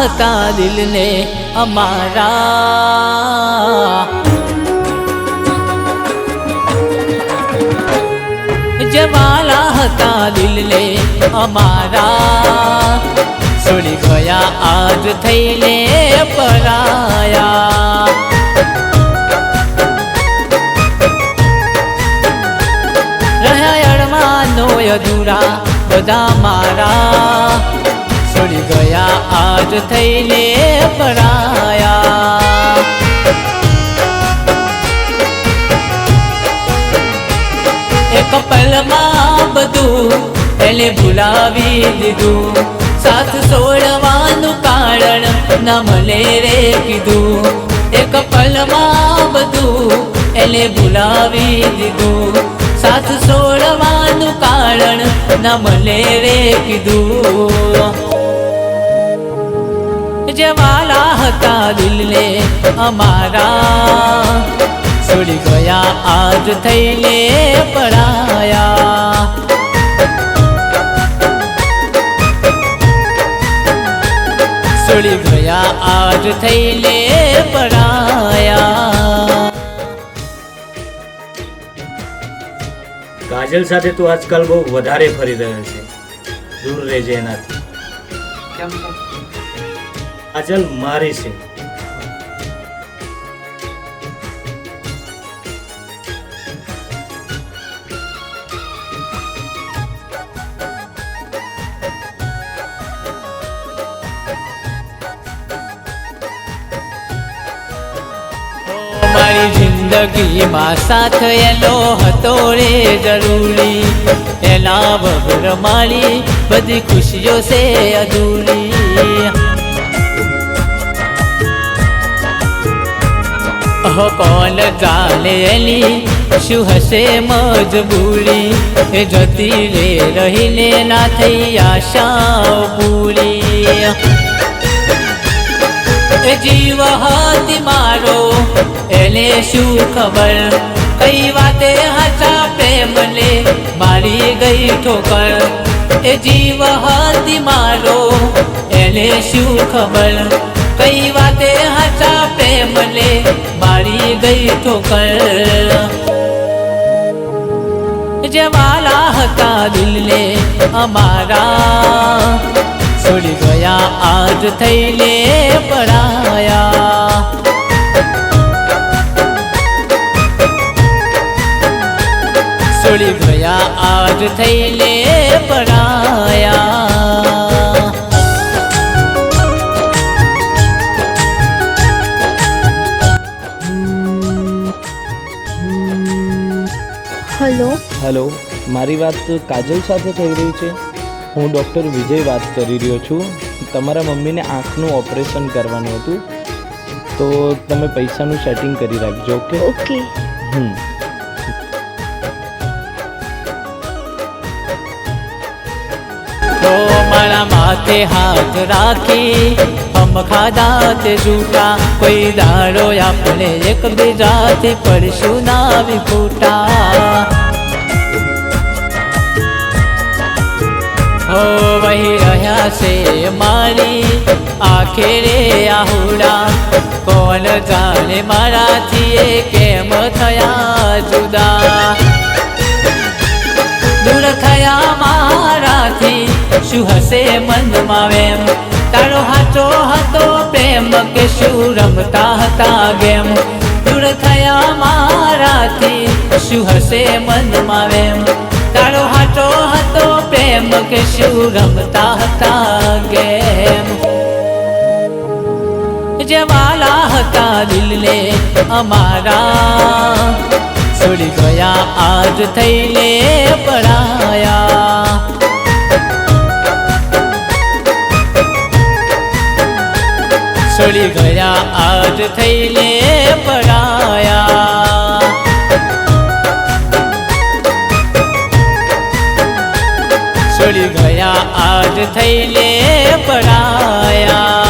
હતા દિલને અમારા, જે વાલા હતા દિલને અમારા, છોડી ગયા આજ થઈને પરાયા. રહ્યા અરમાનો અધૂરા બધા મારા, છોડી ગયા આજ થઈને પરાયા. એક પલમાં બધું એને ભૂલાવી દીધું, સાથ છોડવાનું કારણ ન મળે રે કીધું. એક પલમાં બધું એને ભૂલાવી દીધું, સાથ છોડવાનું કારણ ન મળે રે કીધું. જે વાલા હતા દિલને અમારા, છોડી ગયા આજ થઈને પરાયા. છોડી ગયા આજ થઈને પરાયા. કાજલ સાથે તું આજકાલ બહુ વધારે ફરી રહ્યો છે, દૂર રહેજે એનાથી. કાજલ મારી છે. મારી જિંદગીમાં સાથ એનો હતો રે જરૂરી, એના વગર મારી બધી ખુશીઓ છે અધૂરી. કોણ જાણે એની શું હશે મજબૂરી, એ જતી રે રહીને ના થઈ આશાઓ પૂરી. જીવ હતી મારો એને શું ખબર, કઈ વાતે હાચા પ્રેમને મારી ગઈ ઠોકર. એ જીવ હતી મારો એને શું ખબર, કઈ વાતે હાચા પ્રેમને મારી ગઈ ઠોકર. જે વાલા હતા દિલને અમારા, છોડી ગયા આજ થઈને પરાયા. છોડી ગયા આજ થઈને પરાયા. હેલો. હેલો, મારી વાત કાજલ સાથે થઈ રહી છે? હું ડૉક્ટર વિજય વાત કરી રહ્યો છું. તમારા મમ્મીને આંખનું ઓપરેશન કરવાનું હતું, તો તમે પૈસાનું સેટિંગ કરી રાખજો. Okay okay. તો મારા માથે હાથ રાખી હમ ખાધા તે જૂઠા, કોઈ દાડો આપણે એકબીજાથી પડશું ના વિખૂટા. હો વહી રહ્યા છે મારી આખેરે આહુડા, કોણ જાણે મારાથી એ કેમ થયા જુદા. દૂર થયા મારાથી શું હશે મનમાં એમ, તારો હાચો હતો પ્રેમ કે શું રમતા હતા ગેમ. દૂર થયા મારાથી શું હશે મનમાં એમ, તારો હાચો હતો પ્રેમ કે શું રમતા હતા ગેમ. જે વાલા હતા દિલને અમારા, છોડી ગયા આજ થઈને પરાયા. છોડી ગયા આજ થઈને પરાયા. છોડી ગયા આજ થઈને પરાયા.